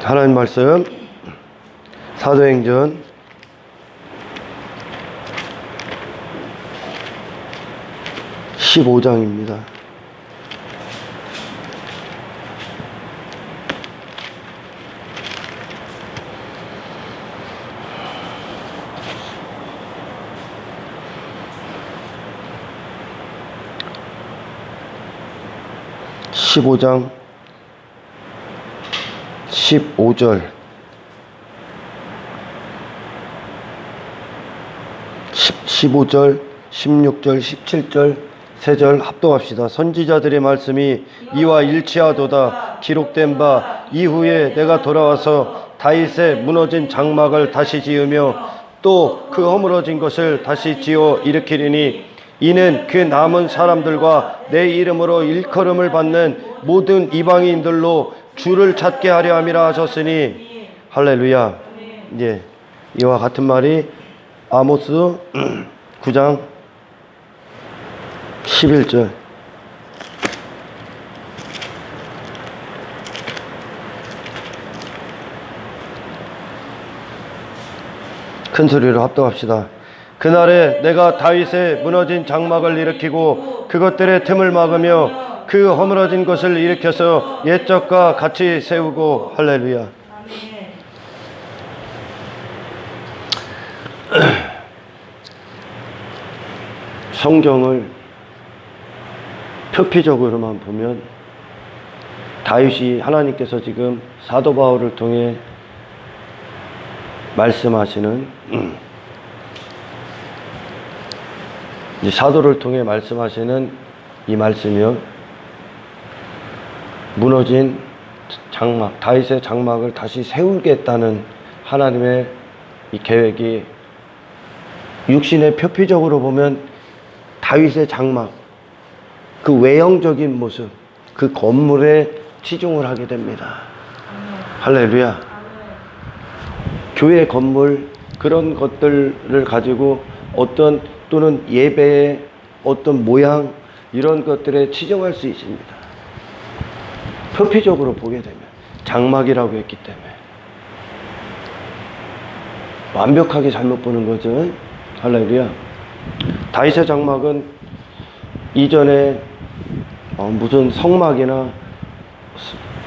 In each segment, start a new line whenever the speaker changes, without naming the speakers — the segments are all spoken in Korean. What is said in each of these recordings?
하나님 말씀 사도행전 15장입니다. (15장) 15절 15절 16절 17절 세 절 합독합시다. 선지자들의 말씀이 이와 일치하도다. 기록된 바 이후에 내가 돌아와서 다윗의 무너진 장막을 다시 지으며 또 그 허물어진 것을 다시 지어 일으키리니 이는 그 남은 사람들과 내 이름으로 일컬음을 받는 모든 이방인들로 주를 찾게 하려 함이라 하셨으니 할렐루야. 예, 이와 같은 말이 아모스 9장 11절 큰 소리로 합독합시다. 그날에 내가 다윗의 무너진 장막을 일으키고 그것들의 틈을 막으며 그 허물어진 것을 일으켜서 옛적과 같이 세우고 할렐루야. 성경을 표피적으로만 보면 다윗이 하나님께서 지금 사도 바울을 통해 말씀하시는 사도를 통해 말씀하시는 이 말씀이요, 무너진 장막, 다윗의 장막을 다시 세우겠다는 하나님의 이 계획이 육신의 표피적으로 보면 다윗의 장막, 그 외형적인 모습, 그 건물에 치중을 하게 됩니다. 할렐루야. 교회 건물, 그런 것들을 가지고 어떤 또는 예배의 어떤 모양, 이런 것들에 치중할 수 있습니다. 표피적으로 보게 되면 장막이라고 했기 때문에 완벽하게 잘못 보는 거죠. 할렐루야. 다윗의 장막은 이전에 무슨 성막이나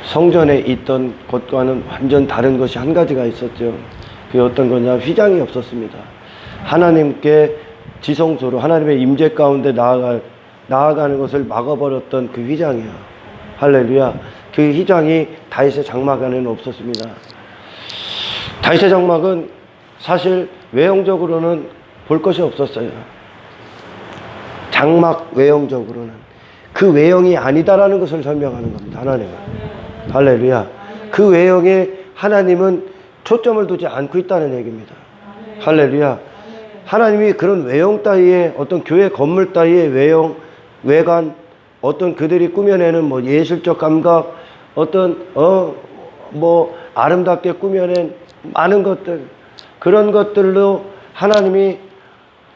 성전에 있던 것과는 완전 다른 것이 한 가지가 있었죠. 그게 어떤 거냐? 휘장이 없었습니다. 하나님께 지성소로 하나님의 임재 가운데 나아가는 것을 막아버렸던 그 휘장이요. 할렐루야. 그 휘장이 다윗의 장막 안에는 없었습니다. 다윗의 장막은 사실 외형적으로는 볼 것이 없었어요. 장막 외형적으로는 그 외형이 아니다라는 것을 설명하는 겁니다. 하나님은. 할렐루야. 그 외형에 하나님은 초점을 두지 않고 있다는 얘기입니다. 할렐루야. 하나님이 그런 외형 따위의 어떤 교회 건물 따위의 외형, 외관, 어떤 그들이 꾸며내는 뭐 예술적 감각, 어떤 아름답게 꾸며낸 많은 것들, 그런 것들로 하나님이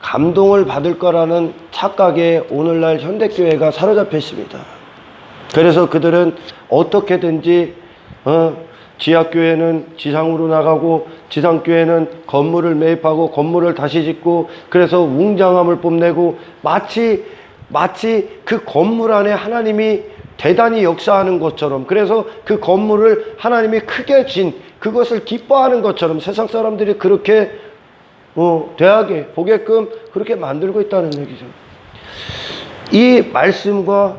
감동을 받을 거라는 착각에 오늘날 현대교회가 사로잡혀 있습니다. 그래서 그들은 어떻게든지 지하교회는 지상으로 나가고 지상교회는 건물을 매입하고 건물을 다시 짓고, 그래서 웅장함을 뽐내고 마치 그 건물 안에 하나님이 대단히 역사하는 것처럼, 그래서 그 건물을 하나님이 크게 진 그것을 기뻐하는 것처럼 세상 사람들이 그렇게 대하게 보게끔 그렇게 만들고 있다는 얘기죠. 이 말씀과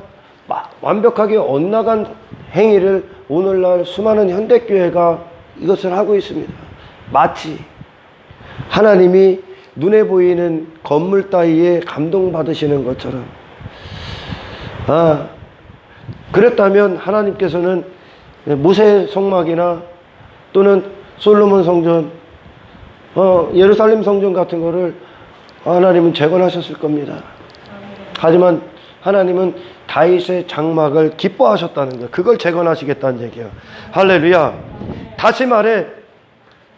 완벽하게 엇나간 행위를 오늘날 수많은 현대교회가 이것을 하고 있습니다. 마치 하나님이 눈에 보이는 건물 따위에 감동받으시는 것처럼. 그랬다면 하나님께서는 모세 성막이나 또는 솔로몬 성전, 예루살렘 성전 같은 거를 하나님은 재건하셨을 겁니다. 하지만 하나님은 다윗의 장막을 기뻐하셨다는 거예요. 그걸 재건하시겠다는 얘기예요. 할렐루야. 다시 말해,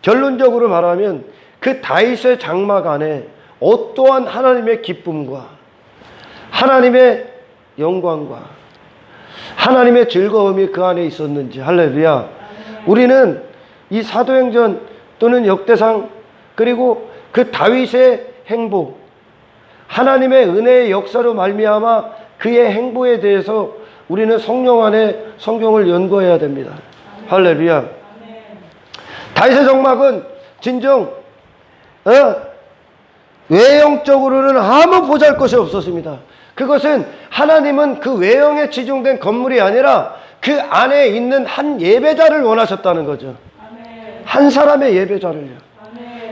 결론적으로 말하면 그 다윗의 장막 안에 어떠한 하나님의 기쁨과 하나님의 영광과 하나님의 즐거움이 그 안에 있었는지. 할렐루야. 우리는 이 사도행전 또는 역대상, 그리고 그 다윗의 행보, 하나님의 은혜의 역사로 말미암아 그의 행보에 대해서 우리는 성령 안에 성경을 연구해야 됩니다. 할렐루야. 다윗의 정막은 진정 외형적으로는 아무 보잘것이 없었습니다. 그것은 하나님은 그 외형에 지중된 건물이 아니라 그 안에 있는 한 예배자를 원하셨다는 거죠. 한 사람의 예배자를요.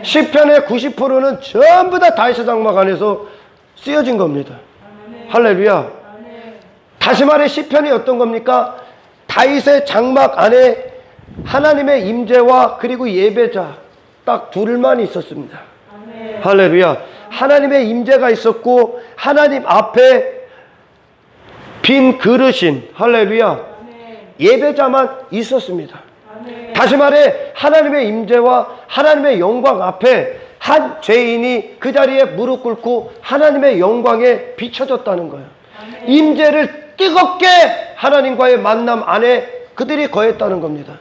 시편의 90%는 전부 다 다윗의 장막 안에서 쓰여진 겁니다. 할렐루야. 다시 말해 시편이 어떤 겁니까? 다윗의 장막 안에 하나님의 임재와 그리고 예배자 딱 둘만 있었습니다. 할렐루야. 하나님의 임재가 있었고 하나님 앞에 빈 그릇인, 할렐루야, 예배자만 있었습니다. 다시 말해 하나님의 임재와 하나님의 영광 앞에 한 죄인이 그 자리에 무릎 꿇고 하나님의 영광에 비춰졌다는 거예요. 임재를 뜨겁게 하나님과의 만남 안에 그들이 거했다는 겁니다.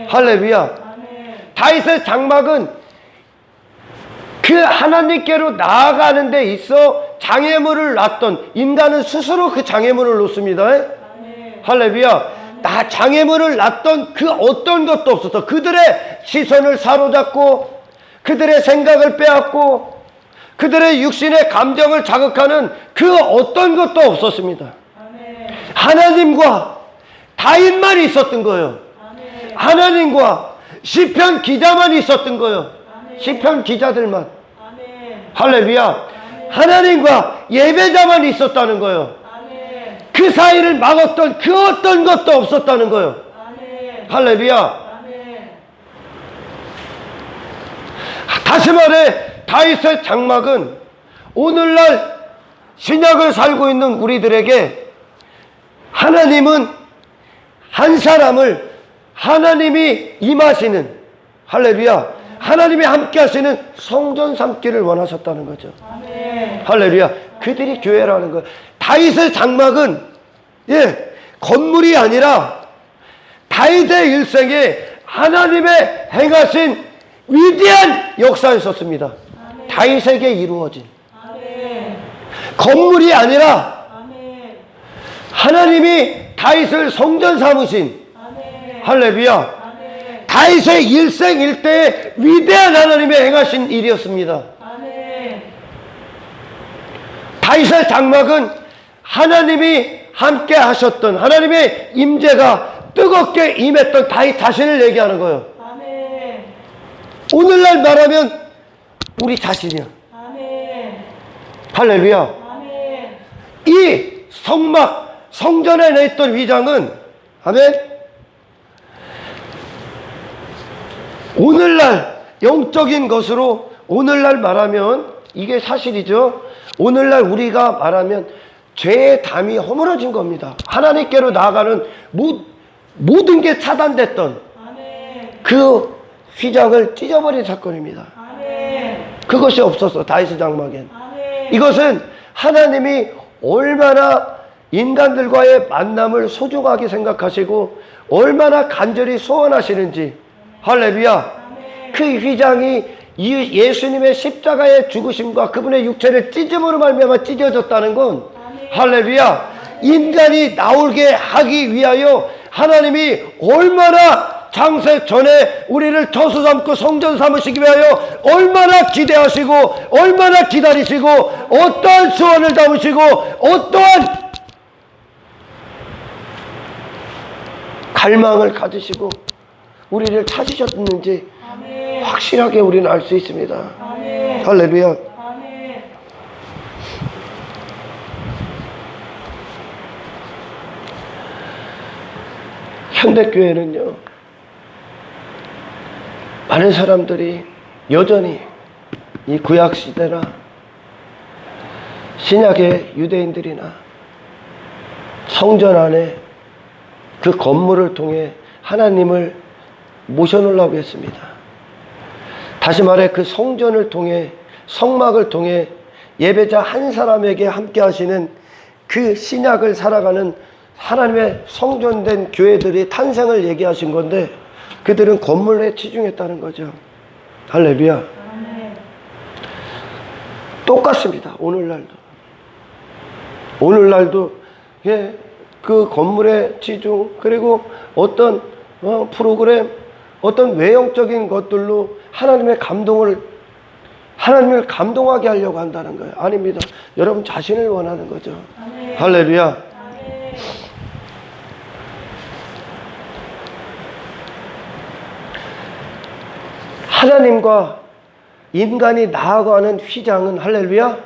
할렐루야. 다윗의 장막은 그 하나님께로 나아가는 데 있어 장애물을 놨던, 인간은 스스로 그 장애물을 놓습니다. 할렐루야. 나 장애물을 놨던 그 어떤 것도 없었어. 그들의 시선을 사로잡고 그들의 생각을 빼앗고 그들의 육신의 감정을 자극하는 그 어떤 것도 없었습니다. 하나님과 다윗만 있었던 거예요. 하나님과 시편 기자만 있었던 거예요. 시편 기자들만. 할렐루야. 하나님과 예배자만 있었다는 거예요. 그 사이를 막았던 그 어떤 것도 없었다는 거예요. 할렐루야. 다시 말해 다윗의 장막은 오늘날 신약을 살고 있는 우리들에게 하나님은 한 사람을 하나님이 임하시는, 할렐루야, 하나님이 함께 하시는 성전 삼기를 원하셨다는 거죠. 할렐루야. 그들이 교회라는 거예요. 다윗의 장막은 건물이 아니라 다윗의 일생에 하나님의 행하신 위대한 역사였었습니다. 다윗에게 이루어진 건물이 아니라 하나님이 다윗을 성전 삼으신, 할렐루야, 다윗의 일생일대에 위대한 하나님의 행하신 일이었습니다. 다윗의 장막은 하나님이 함께 하셨던, 하나님의 임재가 뜨겁게 임했던 다윗 자신을 얘기하는 거예요. 오늘날 말하면 우리 자신이야. 할렐루야. 이 성막, 성전에 냈던 위장은, 아멘, 오늘날 영적인 것으로 오늘날 말하면 이게 사실이죠. 오늘날 우리가 말하면 죄의 담이 허물어진 겁니다. 하나님께로 나아가는 모든 게 차단됐던 그 휘장을 찢어버린 사건입니다. 그것이 없었어, 다윗의 장막엔. 이것은 하나님이 얼마나 인간들과의 만남을 소중하게 생각하시고 얼마나 간절히 소원하시는지, 할렐루야, 그 휘장이 예수님의 십자가의 죽으심과 그분의 육체를 찢음으로 말미암아 찢어졌다는 건, 할렐루야, 인간이 나오게 하기 위하여 하나님이 얼마나 창세 전에 우리를 저수 삼고 성전 삼으시기 위하여 얼마나 기대하시고 얼마나 기다리시고 어떠한 소원을 담으시고 어떠한 갈망을 가지시고 우리를 찾으셨는지 확실하게 우리는 알 수 있습니다. 할렐루야. 현대교회는요, 많은 사람들이 여전히 이 구약시대나 신약의 유대인들이나 성전 안에 그 건물을 통해 하나님을 모셔놓으려고 했습니다. 다시 말해 그 성전을 통해, 성막을 통해 예배자 한 사람에게 함께 하시는 그 신약을 살아가는 하나님의 성전된 교회들이 탄생을 얘기하신 건데, 그들은 건물에 치중했다는 거죠. 할렐루야. 똑같습니다. 오늘날도 예, 그 건물의 치중, 그리고 어떤 프로그램, 어떤 외형적인 것들로 하나님을 감동하게 하려고 한다는 거예요. 아닙니다. 여러분 자신을 원하는 거죠. 아멘. 할렐루야. 아멘. 하나님과 인간이 나아가는 휘장은, 할렐루야,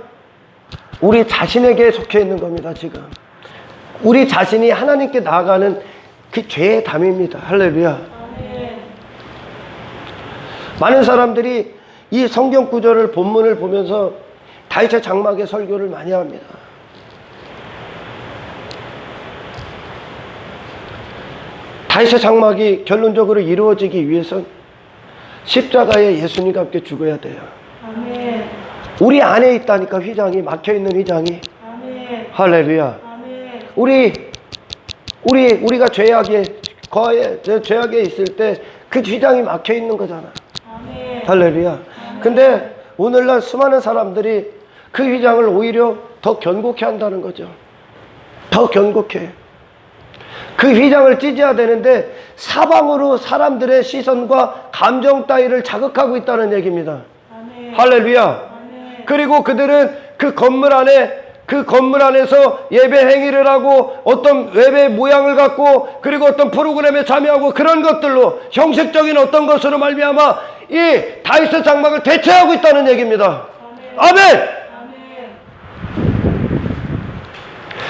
우리 자신에게 속해 있는 겁니다. 지금 우리 자신이 하나님께 나아가는 그 죄의 담입니다. 할렐루야. 아멘. 많은 사람들이 이 성경 구절을, 본문을 보면서 다윗의 장막의 설교를 많이 합니다. 다윗의 장막이 결론적으로 이루어지기 위해선 십자가에 예수님과 함께 죽어야 돼요. 아멘. 우리 안에 있다니까, 휘장이, 막혀있는 휘장이. 아멘. 할렐루야. 아멘. 우리가 죄악에 있을 때 그 휘장이 막혀있는 거잖아. 아멘. 할렐루야. 아멘. 근데 오늘날 수많은 사람들이 그 휘장을 오히려 더 견고케 한다는 거죠. 더 견고케. 그 휘장을 찢어야 되는데 사방으로 사람들의 시선과 감정 따위를 자극하고 있다는 얘기입니다. 아멘. 할렐루야. 아멘. 그리고 그들은 그 건물 안에서 예배 행위를 하고 어떤 예배 모양을 갖고, 그리고 어떤 프로그램에 참여하고, 그런 것들로 형식적인 어떤 것으로 말미암아 이 다윗의 장막을 대체하고 있다는 얘기입니다. 아멘. 아멘.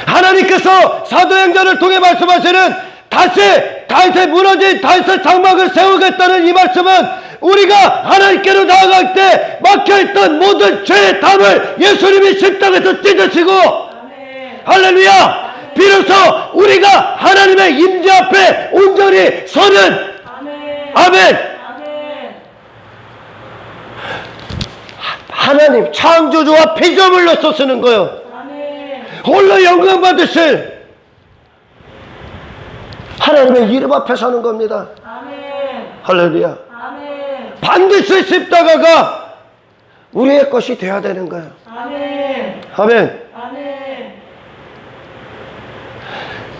하나님께서 사도행전을 통해 말씀하시는 다시 다윗의 무너진 다윗의 장막을 세우겠다는 이 말씀은, 우리가 하나님께로 나아갈 때 막혀있던 모든 죄의 담을 예수님이 십자가에서 찢으시고, 아멘. 할렐루야. 아멘. 비로소 우리가 하나님의 임재 앞에 온전히 서는, 아멘. 아멘. 아멘. 하나님 창조주와 피조물로서 쓰는 거요. 아멘. 홀로 영광 받으실 하나님의 이름 앞에 서는 겁니다. 아멘. 할렐루야. 아멘. 반드시 십자가가 우리의 것이 되어야 되는 거예요. 아멘. 아멘. 아멘.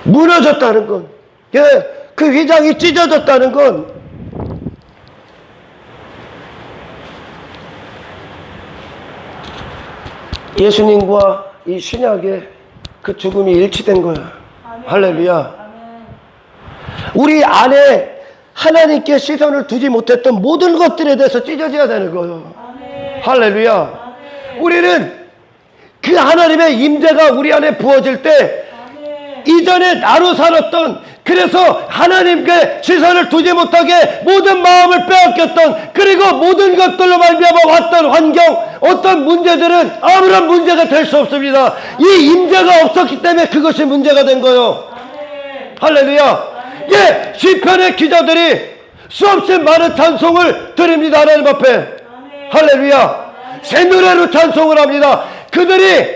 무너졌다는 건, 예, 그 휘장이 찢어졌다는 건, 예수님과 이 신약의 그 죽음이 일치된 거예요. 아멘. 할렐루야. 우리 안에 하나님께 시선을 두지 못했던 모든 것들에 대해서 찢어져야 되는 거예요. 아멘. 할렐루야. 아멘. 우리는 그 하나님의 임재가 우리 안에 부어질 때, 아멘, 이전에 나로 살았던, 그래서 하나님께 시선을 두지 못하게 모든 마음을 빼앗겼던, 그리고 모든 것들로 말미암아 왔던 환경, 어떤 문제들은 아무런 문제가 될 수 없습니다. 이 임재가 없었기 때문에 그것이 문제가 된 거예요. 아멘. 할렐루야. 예, 시편의 기자들이 수없이 많은 찬송을 드립니다. 하나님 앞에. 아멘. 할렐루야. 아멘. 새 노래로 찬송을 합니다. 그들이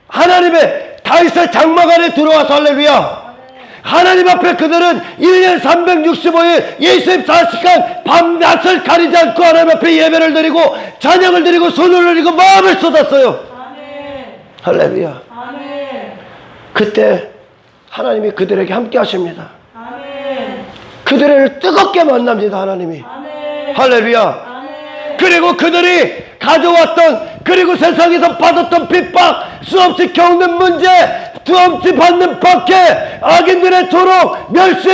하나님의 다윗의 장막 안에 들어와서, 할렐루야, 아멘, 하나님 앞에 그들은 1년 365일 24시간 밤낮을 가리지 않고 하나님 앞에 예배를 드리고 찬양을 드리고 손을 올리고 마음을 쏟았어요. 아멘. 할렐루야. 아멘. 그때 하나님이 그들에게 함께 하십니다. 그들을 뜨겁게 만납니다. 하나님이. 아멘. 할렐루야. 아멘. 그리고 그들이 가져왔던, 그리고 세상에서 받았던 핍박, 수없이 겪는 문제, 수없이 받는 박해, 악인들의 조롱, 멸시,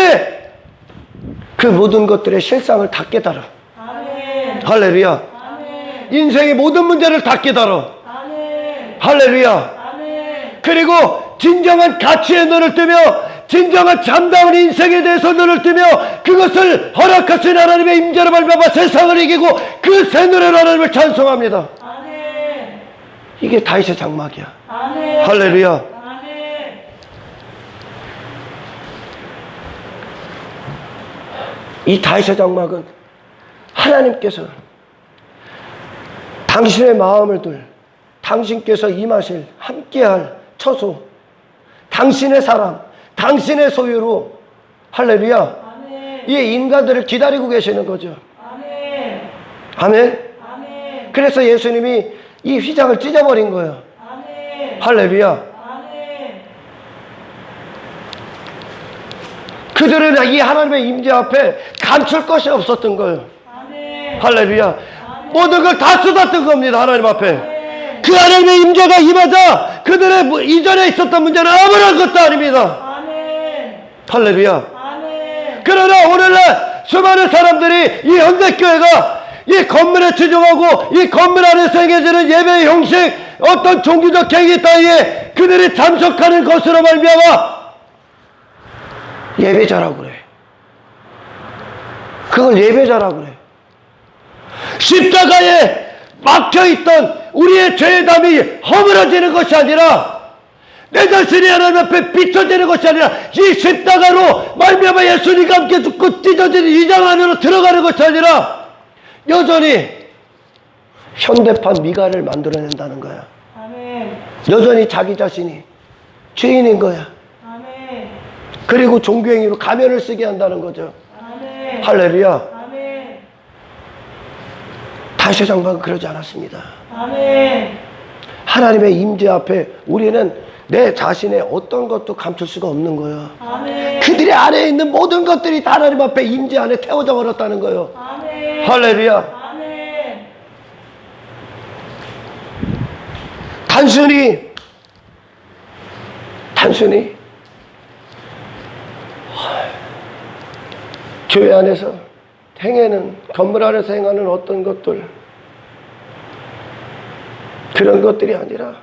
그 모든 것들의 실상을 다 깨달아. 아멘. 할렐루야. 아멘. 인생의 모든 문제를 다 깨달아. 아멘. 할렐루야. 아멘. 그리고 진정한 가치의 눈을 뜨며, 진정한 참다운 인생에 대해서 눈을 뜨며, 그것을 허락하신 하나님의 임재로 말미암아 세상을 이기고 그 새 노래로 하나님을 찬송합니다. 아멘. 이게 다윗의 장막이야. 아멘. 할렐루야. 아멘. 이 다윗의 장막은 하나님께서 당신의 마음을 둘, 당신께서 임하실, 함께할 처소, 당신의 사람, 당신의 소유로, 할렐루야, 아멘, 이 인간들을 기다리고 계시는 거죠.
아멘.
아멘.
아멘.
그래서 예수님이 이 휘장을 찢어버린 거예요.
아멘.
할렐루야.
아멘.
그들은 이 하나님의 임재 앞에 감출 것이 없었던 거예요.
아멘.
할렐루야. 모든 걸 다 쏟았던 겁니다. 하나님 앞에.
아멘.
그 하나님의 임재가 임하자 그들의 이전에 있었던 문제는 아무런 것도 아닙니다.
아멘.
할렐루야.
아멘.
그러나 오늘날 수많은 사람들이 이 현대교회가 이 건물에 치중하고 이 건물 안에서 행해지는 예배의 형식, 어떤 종교적 행위 따위에 그들이 참석하는 것으로 말미암아 예배자라고 그래. 그걸 예배자라고 그래. 십자가에 막혀있던 우리의 죄의 담이 허물어지는 것이 아니라 내 자신이 하나님 앞에 비춰지는 것이 아니라 이 십자가로 말미암아 예수님과 함께 죽고 찢어진 이 장 안으로 들어가는 것이 아니라 여전히 현대판 미갈을 만들어낸다는 거야.
아멘.
여전히 자기 자신이 죄인인 거야.
아멘.
그리고 종교행위로 가면을 쓰게 한다는 거죠.
아멘.
할렐루야.
아멘.
다시 장막은 그러지 않았습니다.
아멘.
하나님의 임재 앞에 우리는 내 자신의 어떤 것도 감출 수가 없는 거예요.
아멘.
그들의 안에 있는 모든 것들이 다 하나님 앞에 임재 안에 태워져 버렸다는 거예요.
아멘.
할렐루야.
아멘.
단순히 교회 안에서 행하는, 건물 안에서 행하는 어떤 것들, 그런 것들이 아니라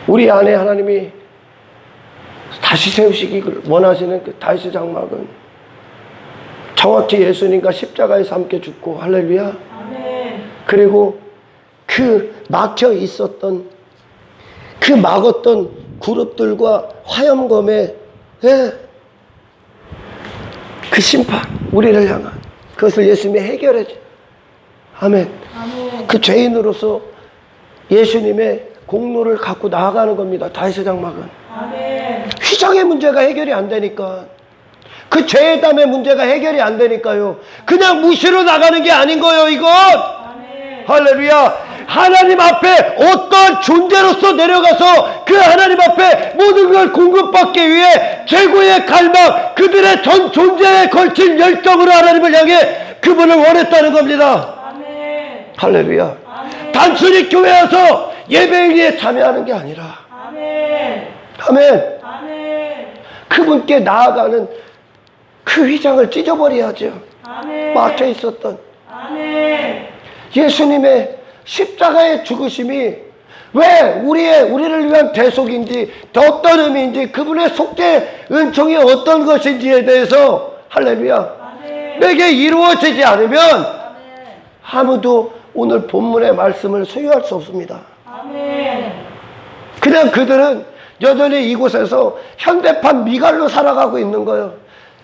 우리 안에 하나님이 다시 세우시기를 원하시는 그 다시 장막은 정확히 예수님과 십자가에서 함께 죽고, 할렐루야.
아멘.
그리고 그 막혀 있었던, 그 막았던 그룹들과 화염검의 그 심판, 우리를 향한 그것을 예수님이 해결해 줘. 아멘.
아멘.
그 죄인으로서 예수님의 공로를 갖고 나아가는 겁니다. 다윗의 장막은.
아멘.
휘장의 문제가 해결이 안 되니까, 그 죄의 담의 문제가 해결이 안 되니까요. 그냥 무시로 나가는 게 아닌 거예요, 이건.
아멘.
할렐루야. 하나님 앞에 어떤 존재로서 내려가서 그 하나님 앞에 모든 걸 공급받기 위해 최고의 갈망, 그들의 전 존재에 걸친 열정으로 하나님을 향해 그분을 원했다는 겁니다.
아멘.
할렐루야.
아멘.
단순히 교회 와서 예배에 참여하는 게 아니라,
아멘.
아멘,
아멘.
그분께 나아가는 그 휘장을 찢어버려야죠.
아멘.
막혀 있었던
아멘.
예수님의 십자가의 죽으심이 왜 우리를 위한 대속인지, 어떤 의미인지, 그분의 속죄 은총이 어떤 것인지에 대해서, 할렐루야,
아멘.
내게 이루어지지 않으면
아멘.
아무도 오늘 본문의 말씀을 소유할 수 없습니다.
아멘.
그냥 그들은 여전히 이곳에서 현대판 미갈로 살아가고 있는 거예요.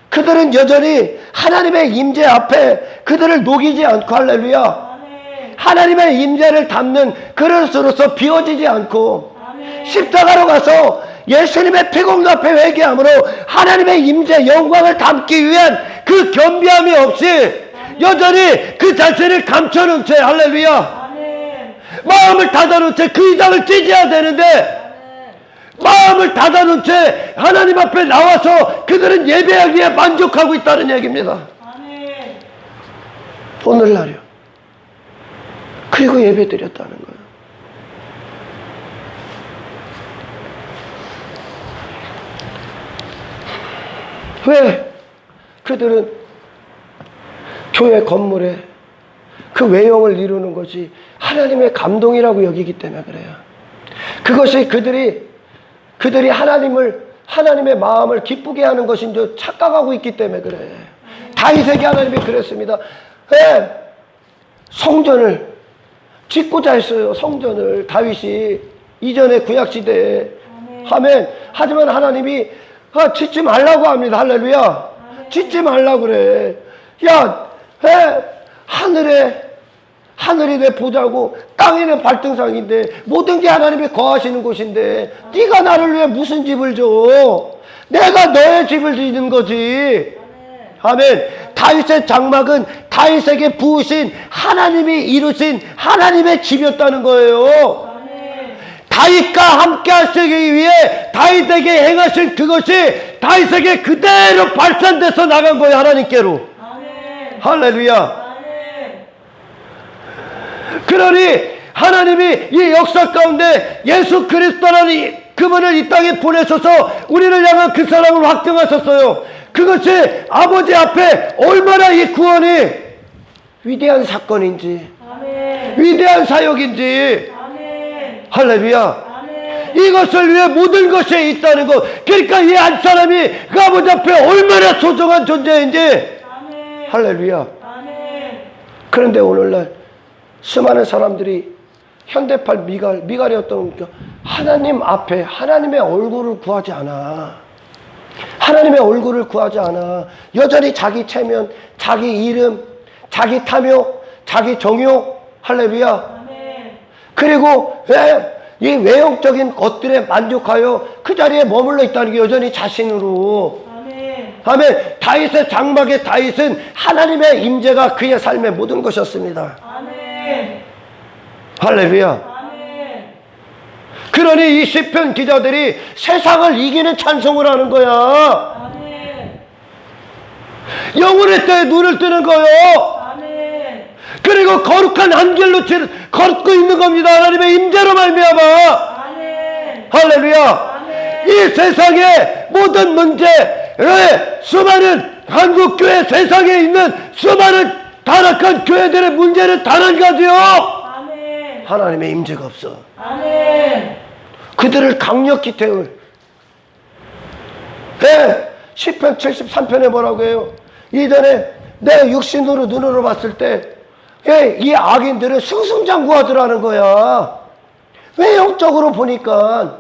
그들은 여전히 하나님의 임재 앞에 그들을 녹이지 않고, 할렐루야,
아멘.
하나님의 임재를 담는 그릇으로서 비워지지 않고,
아멘.
십자가로 가서 예수님의 피공로 앞에 회개함으로 하나님의 임재 영광을 담기 위한 그 겸비함이 없이 여전히 그 자신을 감춰놓은 채, 할렐루야,
아멘.
마음을 닫아놓은 채 그 이상을 찢어야 되는데, 마음을 닫아놓은 채 하나님 앞에 나와서 그들은 예배하기에 만족하고 있다는 얘기입니다.
아멘.
오늘날요. 그리고 예배 드렸다는 거예요. 왜? 그들은 교회 건물에 그 외형을 이루는 것이 하나님의 감동이라고 여기기 때문에 그래요. 그것이 그들이 하나님의 마음을 기쁘게 하는 것인 줄 착각하고 있기 때문에 그래. 다윗에게 하나님이 그랬습니다. 왜? 성전을 짓고자 했어요. 성전을 다윗이 이전에 구약시대에. 아멘. 하지만 하나님이 짓지 말라고 합니다. 할렐루야. 짓지 말라고 그래. 야, 하늘이 내 보자고, 땅이 내 발등상인데, 모든 게 하나님이 거하시는 곳인데 네가 나를 위해 무슨 집을 줘? 내가 너의 집을 짓는 거지. 아멘. 다윗의 장막은 다윗에게 부으신 하나님이 이루신 하나님의 집이었다는 거예요. 다윗과 함께 하시기 위해 다윗에게 행하신 그것이 다윗에게 그대로 발산돼서 나간 거예요. 하나님께로. 할렐루야. 그러니 하나님이 이 역사 가운데 예수 그리스도라는 그분을 이 땅에 보내셔서 우리를 향한 그 사랑을 확증하셨어요. 그것이 아버지 앞에 얼마나 이 구원이 위대한 사건인지, 위대한 사역인지. 할렐루야. 이것을 위해 모든 것이 있다는 것. 그러니까 이 한 사람이 그 아버지 앞에 얼마나 소중한 존재인지. 할렐루야. 그런데 오늘날 수많은 사람들이 현대판 미갈이 어떤 겁니까? 하나님 앞에 하나님의 얼굴을 구하지 않아. 하나님의 얼굴을 구하지 않아. 여전히 자기 체면, 자기 이름, 자기 탐욕, 자기 정욕. 할렐루야. 그리고 이 외형적인 것들에 만족하여 그 자리에 머물러 있다는 게 여전히 자신으로. 아멘. 다윗의 장막의 다윗은 하나님의 임재가 그의 삶의 모든 것이었습니다. 할렐루야. 그러니 이 시편 기자들이 세상을 이기는 찬송을 하는 거야. 영혼의 때에 눈을 뜨는 거요. 그리고 거룩한 한 길로 걷고 있는 겁니다. 하나님의 임재로 말미암아. 할렐루야. 이 세상의 모든 문제, 수많은 한국교회 세상에 있는 수많은 타락한 교회들의 문제는 단 한 가지요. 하나님의 임재가 없어. 그들을 강력히 태울. 시편 73편에 뭐라고 해요? 이전에 내 육신으로 눈으로 봤을 때 이 악인들은 승승장구하더라는 거야. 왜 영적으로 보니까.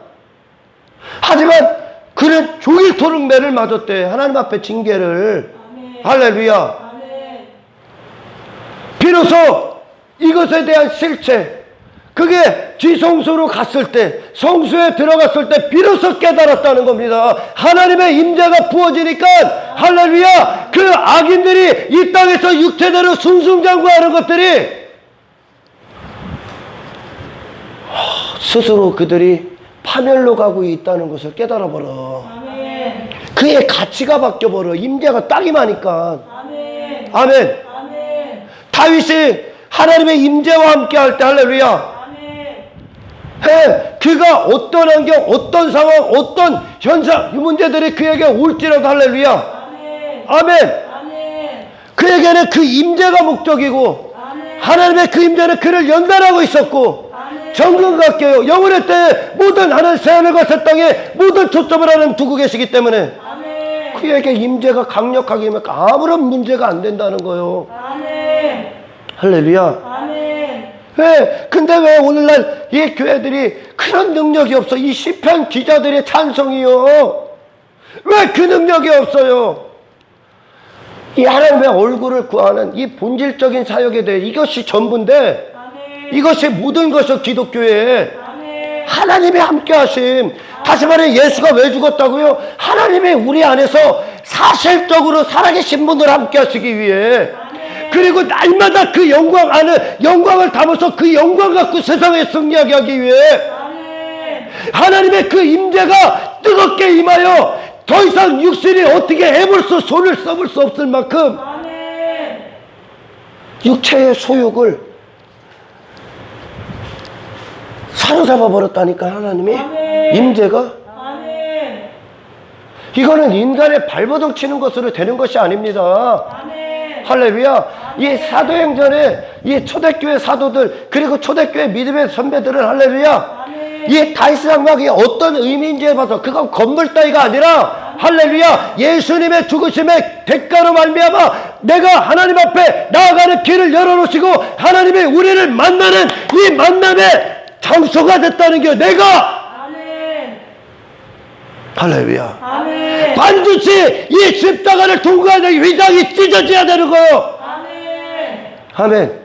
하지만 그는 종일토록 매를 맞았대. 하나님 앞에 징계를. 할렐루야. 비로소 이것에 대한 실체, 그게 지성소로 갔을 때, 성소에 들어갔을 때 비로소 깨달았다는 겁니다. 하나님의 임재가 부어지니까, 할렐루야, 그 악인들이 이 땅에서 육체대로 승승장구하는 것들이 스스로 그들이 파멸로 가고 있다는 것을 깨달아버려. 그의 가치가 바뀌어버려. 임재가 딱 임하니까. 아멘. 다윗이 하나님의 임재와 함께 할 때, 할렐루야, 그가 어떤 환경, 어떤 상황, 어떤 현상, 이 문제들이 그에게 올지라도, 할렐루야, 아멘. 그에게는 그 임재가 목적이고, 하나님의 그 임재는 그를 연단하고 있었고, 정금같게요. 영원의 때에 모든 하늘 새하늘과 새 땅에 모든 초점을 하나님 두고 계시기 때문에 그에게 임재가 강력하게 임하니까 아무런 문제가 안 된다는 거예요. 할렐루야. 근데 왜 오늘날 이 교회들이 그런 능력이 없어? 이 시편 기자들의 찬송이요. 왜 그 능력이 없어요? 이 하나님의 얼굴을 구하는 이 본질적인 사역에 대해 이것이 전부인데, 이것이 모든 것이 기독교에 하나님의 함께 하심. 다시 말해, 예수가 왜 죽었다고요? 하나님이 우리 안에서 사실적으로 살아계신 분을 함께 하시기 위해, 그리고 날마다 그 영광 안에 영광을 담아서 그 영광 갖고 세상에 승리하게 하기 위해 하나님의 그 임재가 뜨겁게 임하여 더 이상 육신이 어떻게 해볼 수, 손을 써볼 수 없을 만큼 육체의 소욕을 사로잡아 버렸다니까. 하나님이 임재가. 이거는 인간의 발버둥 치는 것으로 되는 것이 아닙니다. 할렐루야. 이 사도행전에 이 초대교회 사도들, 그리고 초대교회 믿음의 선배들은, 할렐루야, 이 다윗 장막이 어떤 의미인지에 봐서 그건 건물 따위가 아니라, 할렐루야, 예수님의 죽으심의 대가로 말미암아 내가 하나님 앞에 나아가는 길을 열어놓으시고 하나님이 우리를 만나는 이 만남의 장소가 됐다는 게 내가. 할렐루야. 반드시 이 십자가를 통과하는 위장이 찢어져야 되는 거예요. 아멘.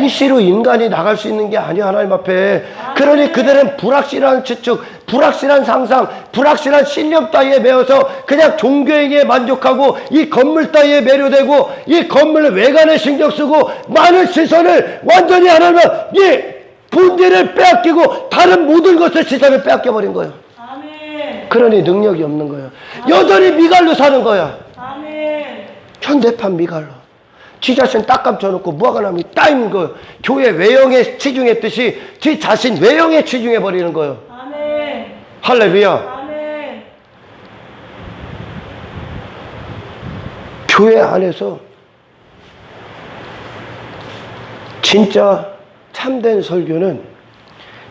무시로 인간이 나갈 수 있는 게 아니야, 하나님 앞에. 그러니 그들은 불확실한 추측, 불확실한 상상, 불확실한 신념 따위에 매여서 그냥 종교행위에 만족하고 이 건물 따위에 매료되고 이 건물 외관에 신경 쓰고 많은 시선을 완전히 하나님은 이 본질을 빼앗기고 다른 모든 것을 시선을 빼앗겨버린 거예요.
아멘.
그러니 능력이 없는 거예요. 여전히 미갈로 사는 거야.
아멘.
현대판 미갈로. 지 자신 딱 감춰놓고 무화과나무 따인 거예요. 교회 외형에 치중했듯이 지 자신 외형에 치중해버리는 거예요.
아멘.
할렐루야.
아멘.
교회 안에서 진짜 참된 설교는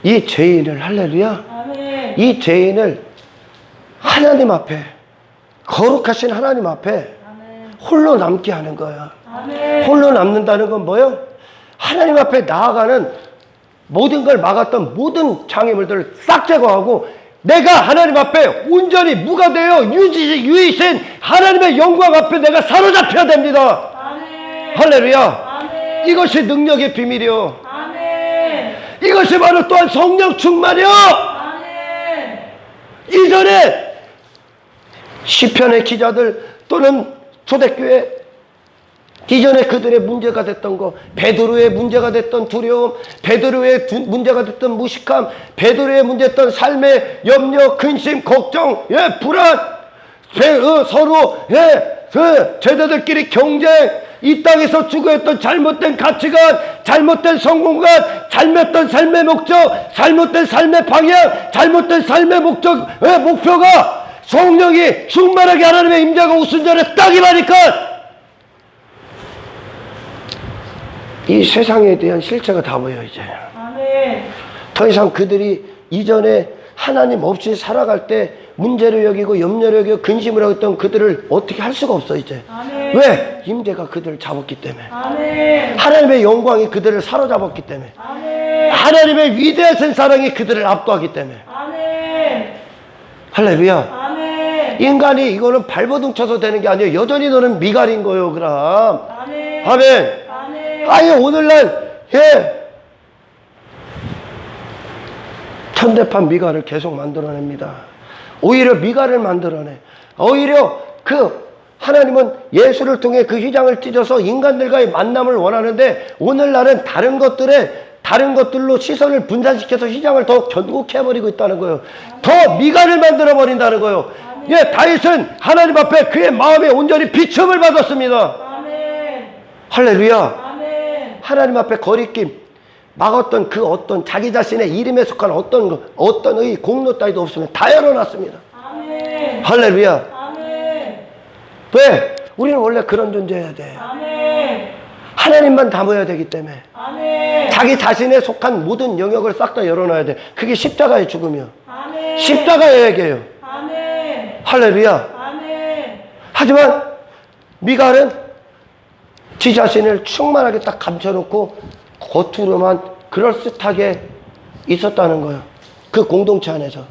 이 죄인을, 할렐루야,
아멘.
이 죄인을 하나님 앞에, 거룩하신 하나님 앞에
아멘.
홀로 남게 하는 거야.
아멘.
홀로 남는다는 건 뭐예요? 하나님 앞에 나아가는 모든 걸 막았던 모든 장애물들을 싹 제거하고 내가 하나님 앞에 온전히 무가되어 유이신 하나님의 영광 앞에 내가 사로잡혀야 됩니다.
아멘.
할렐루야.
아멘.
이것이 능력의 비밀이요.
아멘.
이것이 바로 또한 성령 충만이요.
아멘.
이전에 시편의 기자들 또는 초대교회 이전에 그들의 문제가 됐던 거, 베드로의 문제가 됐던 두려움, 베드로의 문제가 됐던 무식함, 베드로의 문제였던 삶의 염려, 근심, 걱정, 불안, 서로 제자들끼리 경쟁, 이 땅에서 추구했던 잘못된 가치관, 잘못된 성공관, 잘못된 삶의 목적, 잘못된 삶의 방향, 잘못된 삶의 목표가 성령이 충만하게 하나님의 임재가 오순절에 딱 임하니까 이 세상에 대한 실체가 다 보여 이제.
아멘.
더 이상 그들이 이전에 하나님 없이 살아갈 때 문제를 여기고 염려를 여기고 근심을 하고 있던 그들을 어떻게 할 수가 없어 이제.
아멘.
왜? 임재가 그들을 잡았기 때문에.
아멘.
하나님의 영광이 그들을 사로잡았기 때문에.
아멘.
하나님의 위대하신 사랑이 그들을 압도하기 때문에.
아멘.
할렐루야.
아멘.
인간이 이거는 발버둥 쳐서 되는 게 아니에요. 여전히 너는 미갈인 거요 그럼.
아멘.
아멘.
아멘.
아예 오늘날 현대판 미갈을 계속 만들어냅니다. 오히려 미갈을 만들어내. 오히려 하나님은 예수를 통해 그 휘장을 찢어서 인간들과의 만남을 원하는데 오늘날은 다른 것들로 시선을 분산시켜서 휘장을 더 견고케 해버리고 있다는 거예요. 더 미갈을 만들어 버린다는 거예요. 다윗은 하나님 앞에 그의 마음에 온전히 비춤을 받았습니다.
아멘.
할렐루야.
아멘.
하나님 앞에 거리낌, 막았던 그 어떤 자기 자신의 이름에 속한 어떤 공로 따위도 없으면 다 열어놨습니다.
아멘.
할렐루야.
아멘.
왜? 우리는 원래 그런 존재여야 돼.
아멘.
하나님만 담아야 되기 때문에.
아멘.
자기 자신에 속한 모든 영역을 싹 다 열어놔야 돼. 그게 십자가의 죽음이요.
아멘.
십자가의 얘기예요.
아멘.
할렐루야.
아멘.
하지만 미갈은 지 자신을 충만하게 딱 감춰놓고 겉으로만 그럴듯하게 있었다는 거예요. 그 공동체 안에서.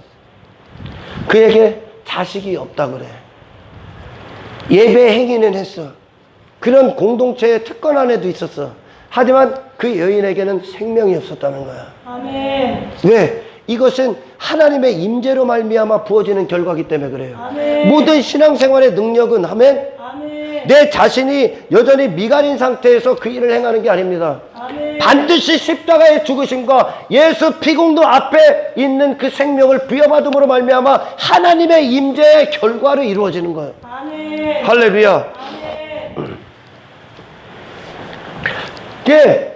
그에게 자식이 없다 그래. 예배 행위는 했어. 그런 공동체의 특권 안에도 있었어. 하지만 그 여인에게는 생명이 없었다는 거야.
아멘.
왜? 이것은 하나님의 임재로 말미암아 부어지는 결과이기 때문에 그래요.
아멘.
모든 신앙생활의 능력은 아멘.
아멘.
내 자신이 여전히 미갈인 상태에서 그 일을 행하는 게 아닙니다.
아멘.
반드시 십자가의 죽으심과 예수 피공도 앞에 있는 그 생명을 부여받음으로 말미암아 하나님의 임재의 결과로 이루어지는 거예요.
아멘.
할렐루야.
아멘.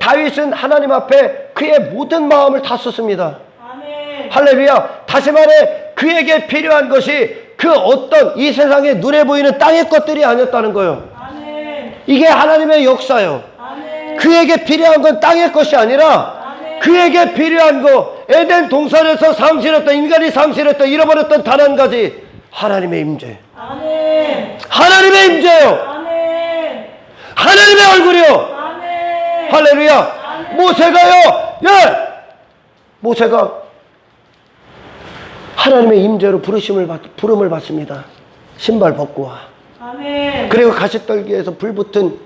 다윗은 하나님 앞에 그의 모든 마음을 다 썼습니다.
아멘.
할렐루야. 다시 말해 그에게 필요한 것이 그 어떤 이 세상에 눈에 보이는 땅의 것들이 아니었다는 거예요.
아멘.
이게 하나님의 역사예요.
아멘.
그에게 필요한 건 땅의 것이 아니라 그에게 필요한 거 에덴 동산에서 상실했던 인간이 상실했던 잃어버렸던 단 한 가지 하나님의 임재.
아멘.
하나님의 임재요.
아멘.
하나님의 얼굴이요.
아멘.
할렐루야. 모세가요. 모세가 하나님의 임재로 부름을 받습니다. 신발 벗고 와.
아멘.
그리고 가시떨기에서 불 붙은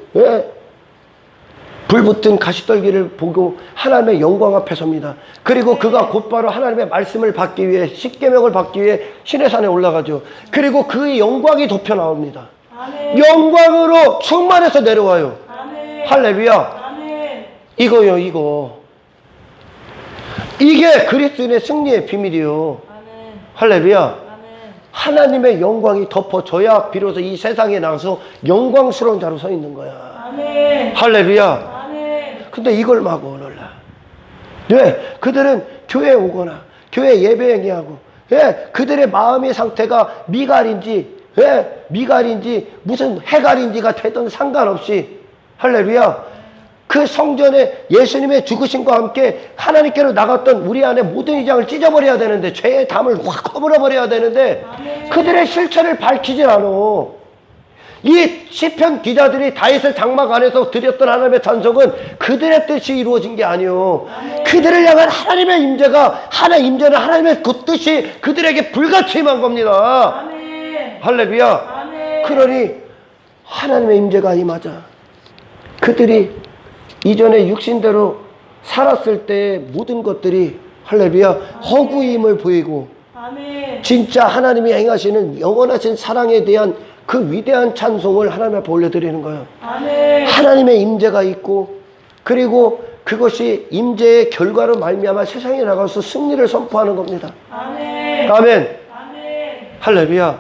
붙은 가시떨기를 보고 하나님의 영광 앞에 섭니다. 그리고 그가 곧바로 하나님의 말씀을 받기 위해 십계명을 받기 위해 시내산에 올라가죠. 그리고 그의 영광이 덮여 나옵니다.
아멘.
영광으로 충만해서 내려와요.
아멘.
할렐루야.
아멘.
이거요, 이거. 이게 그리스도인의 승리의 비밀이요.
아멘.
할렐루야.
아멘.
하나님의 영광이 덮어져야 비로소 이 세상에 나가서 영광스러운 자로 서 있는 거야.
아멘.
할렐루야.
아멘.
근데 이걸 막 오늘날. 왜? 그들은 교회에 오거나 교회 예배 행위하고, 예, 그들의 마음의 상태가 미갈인지, 예, 미갈인지 무슨 해갈인지가 되든 상관없이, 할렐루야, 그 성전에 예수님의 죽으심과 함께 하나님께로 나갔던 우리 안에 모든 이장을 찢어버려야 되는데, 죄의 담을 확 꺼버려야 되는데, 그들의 실체를 밝히질 않아. 이 시편 기자들이 다윗의 장막 안에서 드렸던 하나님의 찬송은 그들의 뜻이 이루어진 게 아니요, 그들을 향한 하나님의 임재가, 임재는 하나님의 그 뜻이 그들에게 불같이 임한 겁니다.
아멘.
할렐루야.
아멘.
그러니 하나님의 임재가 임하자 그들이 이전에 육신대로 살았을 때의 모든 것들이, 할렐루야, 허구임을 보이고,
아멘.
진짜 하나님이 행하시는 영원하신 사랑에 대한 그 위대한 찬송을 하나님 앞에 올려드리는 거예요.
아멘.
하나님의 임재가 있고, 그리고 그것이 임재의 결과로 말미암아 세상에 나가서 승리를 선포하는 겁니다.
아멘.
아멘.
아멘.
할렐루야.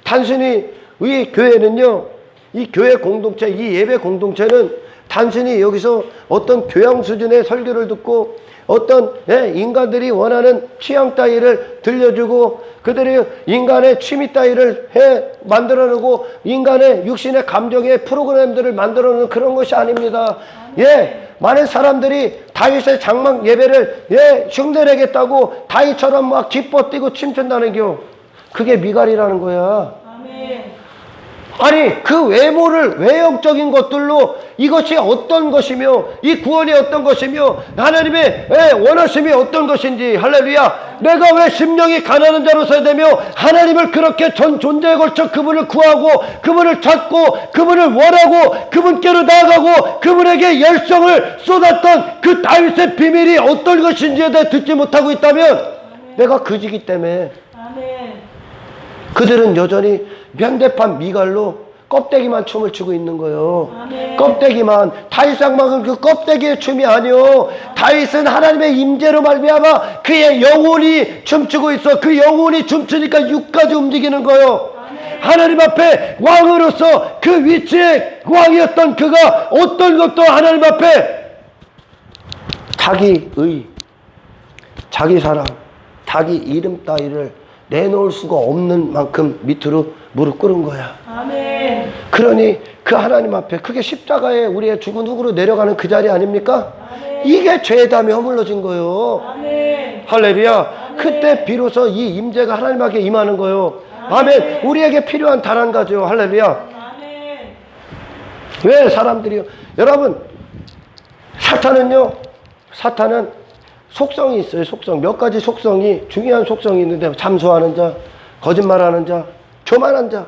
단순히 이 교회는요, 이 교회 공동체, 이 예배 공동체는 단순히 여기서 어떤 교양 수준의 설교를 듣고 어떤, 예, 인간들이 원하는 취향 따위를 들려주고 그들이 인간의 취미 따위를 만들어내고 인간의 육신의 감정의 프로그램들을 만들어내는 그런 것이 아닙니다. 예, 많은 사람들이 다윗의 장막 예배를, 예, 흉내내겠다고 다윗처럼 막 기뻐 뛰고 춤춘다는 겨. 그게 미갈이라는 거야.
아멘.
아니, 그 외모를, 외형적인 것들로 이것이 어떤 것이며 이 구원이 어떤 것이며 하나님의 원하심이 어떤 것인지, 할렐루야, 내가 왜 심령이 가난한 자로 서야 되며 하나님을 그렇게 전 존재에 걸쳐 그분을 구하고 그분을 찾고 그분을 원하고 그분께로 나아가고 그분에게 열정을 쏟았던 그 다윗의 비밀이 어떤 것인지에 대해 듣지 못하고 있다면 내가 그지기 때문에
아멘.
그들은 여전히 면대판 미갈로 껍데기만 춤을 추고 있는 거예요.
아멘.
껍데기만. 다윗 장막은 그 껍데기의 춤이 아니요, 다윗은 하나님의 임재로 말미암아 그의 영혼이 춤추고 있어. 그 영혼이 춤추니까 육까지 움직이는 거예요.
아멘.
하나님 앞에 왕으로서 그 위치에 왕이었던 그가 어떤 것도 하나님 앞에 자기 의, 자기 사랑, 자기 이름 따위를 내놓을 수가 없는 만큼 밑으로 무릎 꿇은 거야.
아멘.
그러니 그 하나님 앞에, 그게 십자가에 우리의 죽은 흙으로 내려가는 그 자리 아닙니까?
아멘.
이게 죄의 담이 허물어진 거예요.
아멘.
할렐루야. 그때 비로소 이 임재가 하나님 앞에 임하는 거예요. 아멘. 우리에게 필요한 단 한 가지요. 할렐루야.
아멘.
왜 사람들이요? 여러분, 사탄은 속성이 있어요. 속성. 몇 가지 속성이, 중요한 속성이 있는데, 잠수하는 자, 거짓말하는 자, 교만한 자,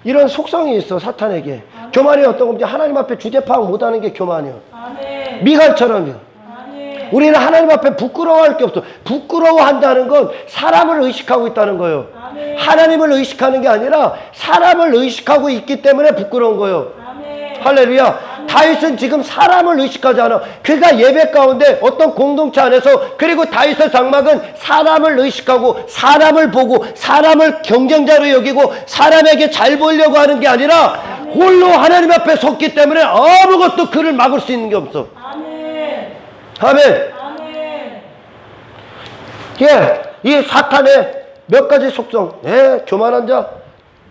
이런 속성이 있어, 사탄에게. 교만이 어떤 건지 하나님 앞에 주제 파악 못하는 게 교만이요.
아멘.
미갈처럼요.
아멘.
우리는 하나님 앞에 부끄러워할 게 없어. 부끄러워한다는 건 사람을 의식하고 있다는 거예요.
아멘.
하나님을 의식하는 게 아니라 사람을 의식하고 있기 때문에 부끄러운 거예요.
아멘.
할렐루야. 다윗은 지금 사람을 의식하지 않아. 그가 예배 가운데 어떤 공동체 안에서, 그리고 다윗의 장막은 사람을 의식하고 사람을 보고 사람을 경쟁자로 여기고 사람에게 잘 보이려고 하는 게 아니라 홀로 하나님 앞에 섰기 때문에 아무것도 그를 막을 수 있는 게 없어.
아멘.
아멘.
아멘.
예, 이 사탄의 몇 가지 속성, 예, 교만한 자,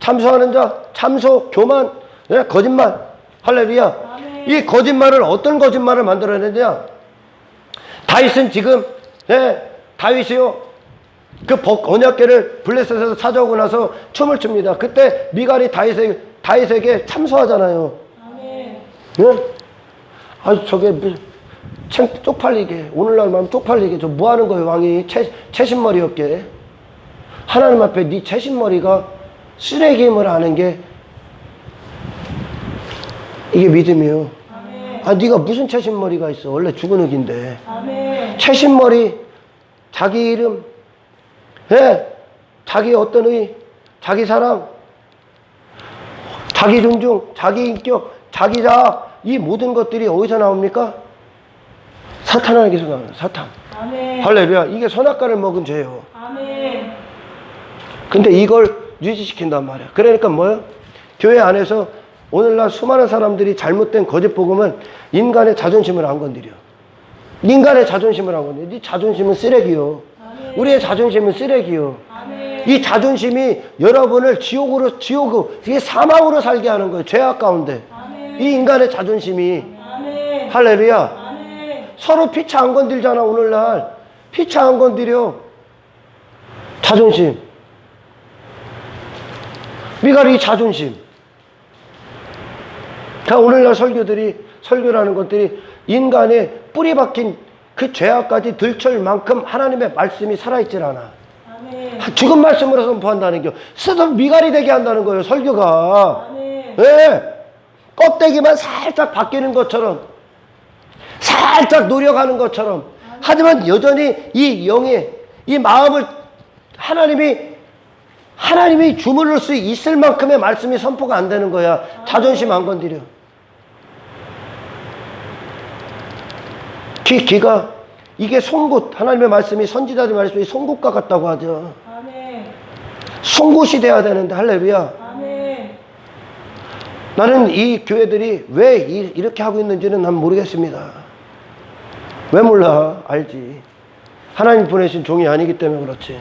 참소하는 자, 참소, 교만, 예, 거짓말, 할렐루야. 이 거짓말을, 어떤 거짓말을 만들어내냐? 다윗은 지금, 예, 다윗이요, 그 언약궤를 블레셋에서 찾아오고 나서 춤을 춥니다. 그때 미갈이 다윗에게 참소하잖아요.
아멘.
예? 아주 저게 쪽팔리게, 오늘날만 쪽팔리게, 저 뭐 하는 거예요, 왕이? 채신머리였게. 하나님 앞에 네 채신머리가 쓰레기임을 아는 게 이게 믿음이에요.
아멘.
아, 네가 무슨 채신머리가 있어? 원래 죽은 흙인데.
아멘.
채신머리, 자기 이름, 예? 자기 어떤 의, 자기 사랑, 자기 존중, 자기 인격, 자기 자아, 이 모든 것들이 어디서 나옵니까? 사탄에게서 나와요. 사탄.
아멘.
할렐루야. 이게 선악과를 먹은 죄예요.
아멘.
근데 이걸 유지시킨단 말이야. 그러니까 뭐예요? 교회 안에서 오늘날 수많은 사람들이 잘못된 거짓 복음은 인간의 자존심을 안 건드려. 인간의 자존심을 안 건드려. 네 자존심은 쓰레기요.
아멘.
우리의 자존심은 쓰레기요.
아멘.
이 자존심이 여러분을 이게 사망으로 살게 하는 거예요. 죄악 가운데.
아멘.
이 인간의 자존심이.
아멘.
할렐루야.
아멘.
서로 피차 안 건들잖아, 오늘날. 피차 안 건드려. 자존심. 미가리 자존심. 자, 오늘날 설교라는 것들이 인간의 뿌리 박힌 그 죄악까지 들철 만큼 하나님의 말씀이 살아있질 않아.
아멘.
죽은 말씀으로 선포한다는 게 쓰던 미가리 되게 한다는 거예요, 설교가.
아멘.
예. 껍데기만 살짝 바뀌는 것처럼, 살짝 노력하는 것처럼. 하지만 여전히 이 영의, 이 마음을 하나님이 주물를 수 있을 만큼의 말씀이 선포가 안 되는 거야. 자존심 안 건드려. 귀가, 이게 송곳, 하나님의 말씀이, 선지자들 말씀이 송곳과 같다고 하죠.
아멘.
송곳이 돼야 되는데, 할렐루야.
아멘.
나는 이 교회들이 왜 이렇게 하고 있는지는 난 모르겠습니다. 왜 몰라? 알지. 하나님 보내신 종이 아니기 때문에 그렇지.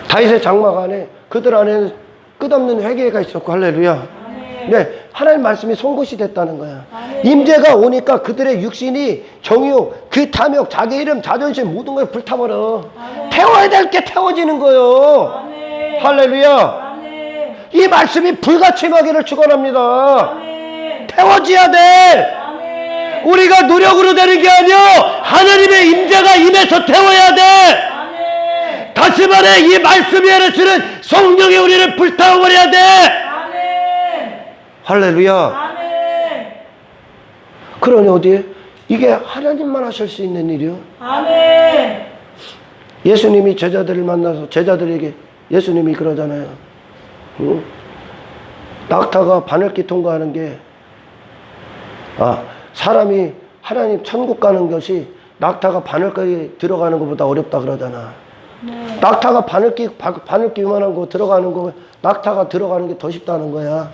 다윗의 장막 안에, 그들 안에는 끝없는 회개가 있었고, 할렐루야.
아멘.
네, 하나님 말씀이 송곳이 됐다는 거야.
아멘.
임재가 오니까 그들의 육신이 정욕, 그 탐욕, 자기 이름, 자존심 모든 걸 불타버려.
아멘.
태워야 될 게 태워지는 거예요.
아멘.
할렐루야.
아멘.
이 말씀이 불가침하기를 축원합니다.
아멘.
태워져야 돼.
아멘.
우리가 노력으로 되는 게 아니야. 하나님의 임재가 임해서 태워야 돼.
아멘.
다시 말해, 이 말씀이 하나치는 성령이 우리를 불타워버려야 돼.
아멘.
할렐루야.
아멘.
그러니 어디에? 이게 하나님만 하실 수 있는 일이요.
아멘.
예수님이 제자들을 만나서 제자들에게 예수님이 그러잖아요. 응? 낙타가 바늘길 통과하는 게, 사람이 하나님 천국 가는 것이 낙타가 바늘까지 들어가는 것보다 어렵다 그러잖아.
네.
낙타가 바늘길 이만한 거 들어가는 거, 낙타가 들어가는 게 더 쉽다는 거야.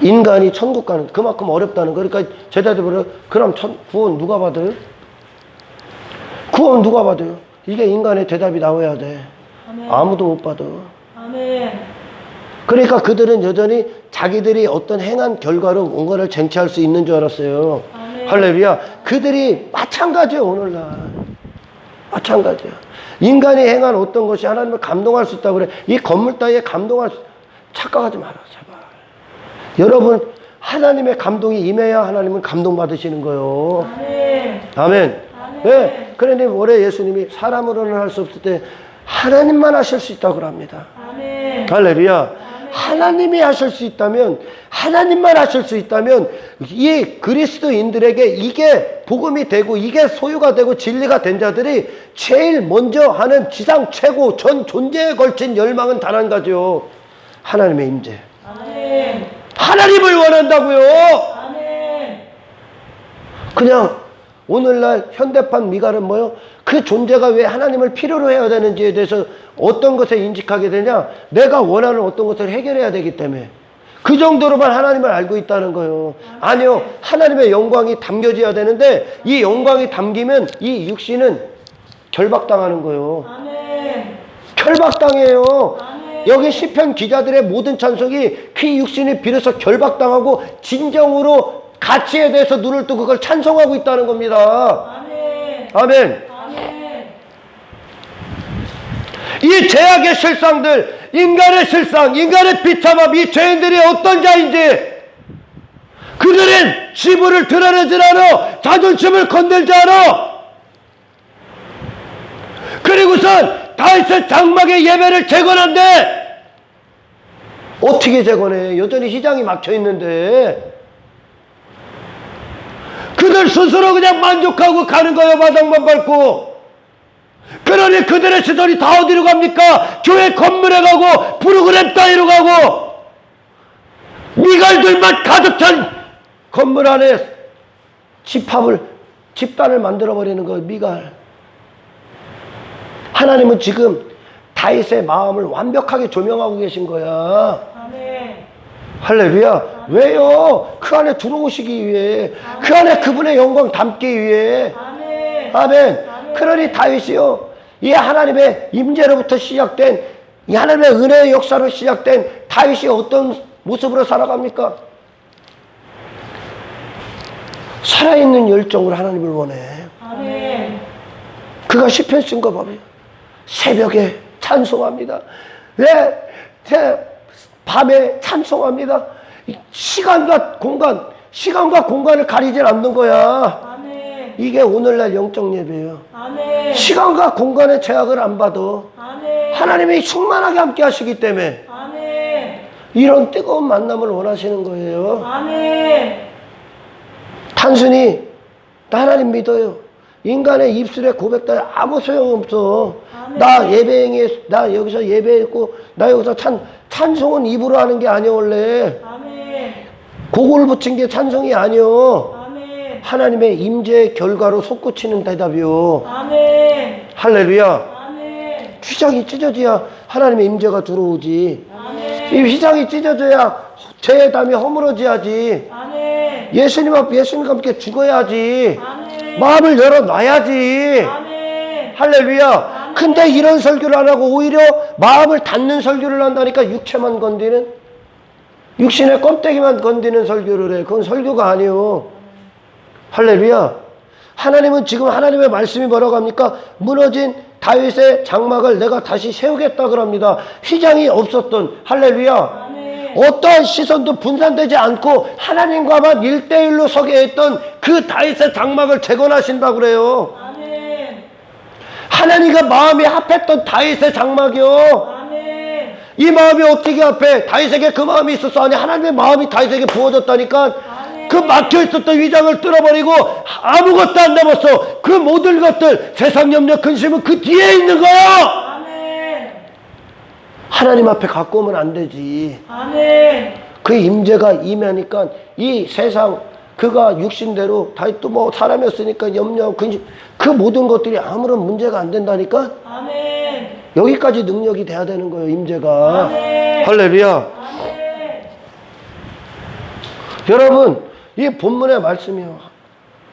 인간이 천국 가는 그만큼 어렵다는 거. 그러니까 제자들이 그럼 구원 누가 받아요? 구원 누가 받아요? 이게 인간의 대답이 나와야 돼.
아멘.
아무도 못 받아.
아멘.
그러니까 그들은 여전히 자기들이 어떤 행한 결과로 뭔가를 쟁취할 수 있는 줄 알았어요.
아멘.
할렐루야. 그들이 마찬가지예요, 오늘날. 마찬가지야. 인간이 행한 어떤 것이 하나님을 감동할 수 있다고 그래. 이 건물 따위에 착각하지 마라, 제발. 여러분, 하나님의 감동이 임해야 하나님은 감동받으시는 거예요.
아멘.
아멘. 네. 그런데 올해 예수님이 사람으로는 할 수 없을 때 하나님만 하실 수 있다고 합니다.
아멘.
할렐루야. 하나님이 하실 수 있다면, 하나님만 하실 수 있다면, 이 그리스도인들에게 이게 복음이 되고, 이게 소유가 되고, 진리가 된 자들이 제일 먼저 하는 지상 최고 전 존재에 걸친 열망은 단 한 가지요. 하나님의 임재.
아멘.
하나님을 원한다고요.
아멘.
그냥 오늘날 현대판 미갈은 뭐요? 그 존재가 왜 하나님을 필요로 해야 되는지에 대해서 어떤 것에 인식하게 되냐? 내가 원하는 어떤 것을 해결해야 되기 때문에. 그 정도로만 하나님을 알고 있다는 거예요. 아니요. 하나님의 영광이 담겨져야 되는데 이 영광이 담기면 이 육신은 결박당하는 거예요.
아멘.
결박당해요.
아멘.
여기 시편 기자들의 모든 찬송이 그 육신이 비로소 결박당하고 진정으로 가치에 대해서 눈을 뜨고 그걸 찬송하고 있다는 겁니다.
아멘.
아멘.
아멘.
이 죄악의 실상들, 인간의 실상, 인간의 비참함, 이 죄인들이 어떤 자인지, 그들은 지부를 드러내질 않아. 자존심을 건들지 않아. 그리고선 다윗의 장막의 예배를 재건한대. 어떻게 재건해? 여전히 시장이 막혀 있는데. 그들 스스로 그냥 만족하고 가는 거예요. 바닥만 밟고. 그러니 그들의 시선이 다 어디로 갑니까? 교회 건물에 가고 프로그램 따위로 가고 미갈들만 가득 찬 건물 안에 집단을 만들어버리는 거예요. 미갈. 하나님은 지금 다윗의 마음을 완벽하게 조명하고 계신 거야.
아멘.
할렐루야. 왜요? 그 안에 들어오시기 위해, 그 안에 그분의 영광 담기 위해.
아멘.
아멘. 그러니 다윗이요, 이 하나님의 임재로부터 시작된, 이 하나님의 은혜의 역사로 시작된 다윗이 어떤 모습으로 살아갑니까? 살아있는 열정으로 하나님을 원해.
아멘.
그가 시편 쓴 거 봐봐요. 새벽에 찬송합니다. 밤에 찬송합니다. 시간과 공간을 가리지 않는 거야.
아멘.
이게 오늘날 영적 예배예요.
아멘.
시간과 공간의 제약을 안 받아.
아멘.
하나님이 충만하게 함께 하시기 때문에
아멘.
이런 뜨거운 만남을 원하시는 거예요.
아멘.
단순히 나 하나님 믿어요. 인간의 입술에 고백도 아무 소용없어.
아멘.
나 여기서 예배했고, 나 여기서 찬송은 입으로 하는 게 아니야, 원래.
아멘.
곡을 붙인 게 찬송이 아니요.
아멘.
하나님의 임재의 결과로 솟구치는 대답이요.
아멘.
할렐루야.
아멘.
휘장이 찢어져야 하나님의 임재가 들어오지.
아멘.
이 휘장이 찢어져야 죄담이 허물어져야지.
아멘.
예수님과 함께 죽어야지.
아멘.
마음을 열어놔야지.
아멘.
할렐루야. 근데 이런 설교를 안 하고 오히려 마음을 닫는 설교를 한다니까. 육체만 건드는, 육신의 껍데기만 건드는 설교를 해. 그건 설교가 아니에요. 할렐루야. 하나님은 지금 하나님의 말씀이 뭐라고 합니까? 무너진 다윗의 장막을 내가 다시 세우겠다 그럽니다. 휘장이 없었던, 할렐루야, 어떠한 시선도 분산되지 않고 하나님과만 1대1로 서게 했던 그 다윗의 장막을 재건하신다고 그래요.
아멘.
하나님과 마음이 합했던 다윗의 장막이요.
아멘.
이 마음이 어떻게 합해? 다윗에게 그 마음이 있었어? 아니, 하나님의 마음이 다윗에게 부어졌다니까.
아멘.
그 막혀있었던 휘장을 뚫어버리고 아무것도 안 남았어. 그 모든 것들, 세상 염려 근심은 그 뒤에 있는 거야. 하나님 앞에 갖고 오면 안 되지.
아멘.
그 임재가 임하니까 이 세상, 그가 육신대로 다윗도 뭐 사람이었으니까 염려 근심, 그 모든 것들이 아무런 문제가 안 된다니까.
아멘.
여기까지 능력이 돼야 되는 거예요, 임재가.
아멘.
할렐루야.
아멘.
여러분, 이 본문의 말씀이요,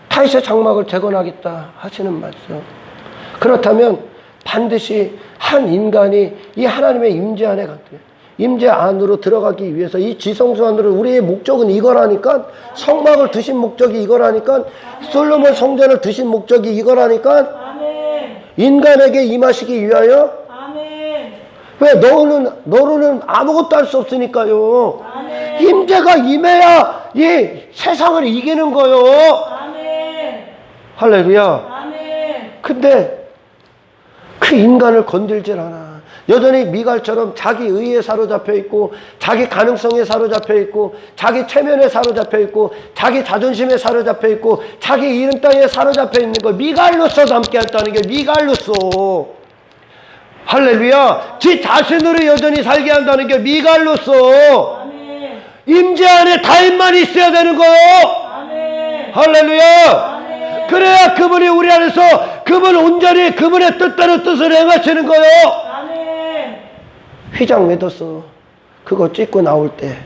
다윗의 장막을 재건하겠다 하시는 말씀. 그렇다면 반드시 한 인간이 이 하나님의 임재 안에 임재 안으로 들어가기 위해서, 이 지성소 안으로, 우리의 목적은 이거라니까. 성막을 두신 목적이 이거라니까. 솔로몬 성전을 두신 목적이 이거라니까.
아멘.
인간에게 임하시기 위하여.
아멘.
왜? 너로는 아무것도 할 수 없으니까요.
아멘.
임재가 임해야 이 세상을 이기는 거요.
아멘.
할렐루야.
아멘.
근데 그 인간을 건들질 않아. 여전히 미갈처럼 자기 의에 사로잡혀 있고, 자기 가능성에 사로잡혀 있고, 자기 체면에 사로잡혀 있고, 자기 자존심에 사로잡혀 있고, 자기 이름 땅에 사로잡혀 있는 거. 미갈로서 남게 했다는 게 미갈로서. 할렐루야. 지 자신으로 여전히 살게 한다는 게 미갈로서.
아멘.
임재 안에 다윗만 있어야 되는 거요.
아멘.
할렐루야.
아멘.
그래야 그분이 우리 안에서, 그분 온전히 그분의 뜻대로 뜻을 행하시는 거요.
아멘.
휘장 맺었어. 그거 찍고 나올 때,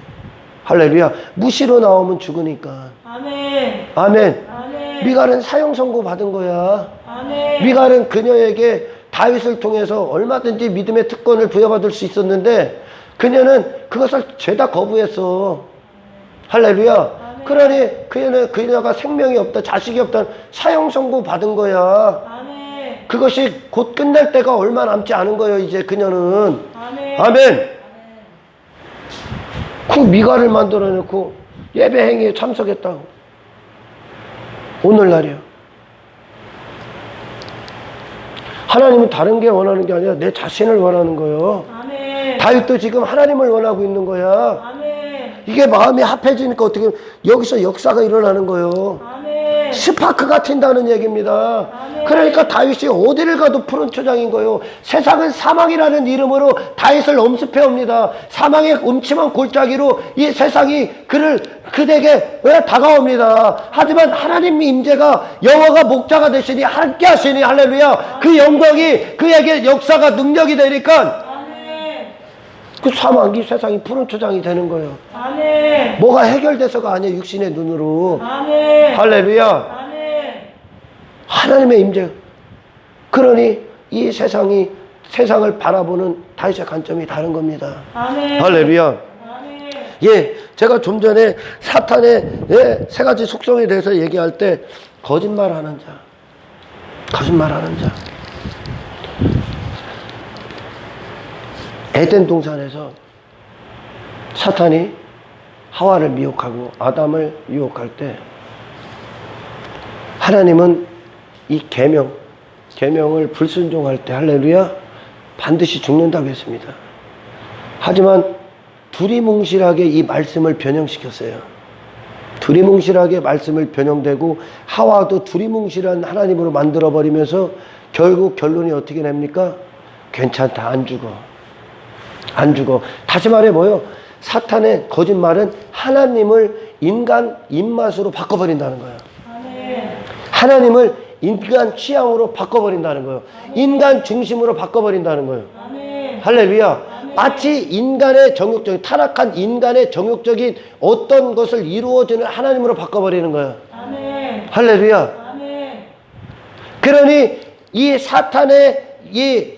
할렐루야, 무시로 나오면 죽으니까.
아멘.
아멘.
아멘.
미갈은 사형 선고 받은 거야.
아멘.
미갈은 그녀에게 다윗을 통해서 얼마든지 믿음의 특권을 부여받을 수 있었는데 그녀는 그것을 죄다 거부했어. 할렐루야. 그러니 그녀가 생명이 없다, 자식이 없다, 사형 선고 받은 거야.
아멘.
그것이 곧 끝날 때가 얼마 남지 않은 거예요, 이제 그녀는.
아멘.
아멘. 그 미갈을 만들어놓고 예배 행위에 참석했다고. 오늘날이요. 하나님은 다른 게 원하는 게 아니라 내 자신을 원하는 거예요.
아멘.
다윗도 지금 하나님을 원하고 있는 거야.
아멘.
이게 마음이 합해지니까 어떻게 여기서 역사가 일어나는 거예요.
아멘.
스파크가 튄다는 얘기입니다.
아멘.
그러니까 다윗이 어디를 가도 푸른 초장인 거예요. 세상은 사망이라는 이름으로 다윗을 엄습해 옵니다. 사망의 음침한 골짜기로 이 세상이 그에게 왜 다가옵니다. 하지만 하나님의 임재가 여호와가 목자가 되시니 함께 하시니 할렐루야. 그 영광이 그에게 역사가 능력이 되니까
아멘.
그 사망이 세상이 푸른 초장이 되는 거예요.
아멘.
뭐가 해결돼서가 아니에요. 육신의 눈으로.
아멘.
할렐루야.
아멘.
하나님의 임재. 그러니 이 세상을 바라보는 다윗의 관점이 다른 겁니다.
아멘.
할렐루야.
아멘.
예, 제가 좀 전에 사탄의 세 가지 속성에 대해서 얘기할 때 거짓말하는 자. 에덴 동산에서 사탄이 하와를 미혹하고 아담을 유혹할 때 하나님은 이 계명을 불순종할 때 할렐루야 반드시 죽는다고 했습니다. 하지만 두리뭉실하게 이 말씀을 변형시켰어요. 두리뭉실하게 말씀을 변형되고 하와도 두리뭉실한 하나님으로 만들어버리면서 결국 결론이 어떻게 납니까? 괜찮다, 안 죽어. 다시 말해 뭐요? 사탄의 거짓말은 하나님을 인간 입맛으로 바꿔버린다는 거예요.
아멘.
하나님을 인간 취향으로 바꿔버린다는 거예요. 인간 중심으로 바꿔버린다는 거예요.
아멘.
할렐루야. 마치 인간의 정욕적인 타락한 인간의 정욕적인 어떤 것을 이루어주는 하나님으로 바꿔버리는 거예요.
아멘.
할렐루야.
아멘.
그러니 이 사탄의 이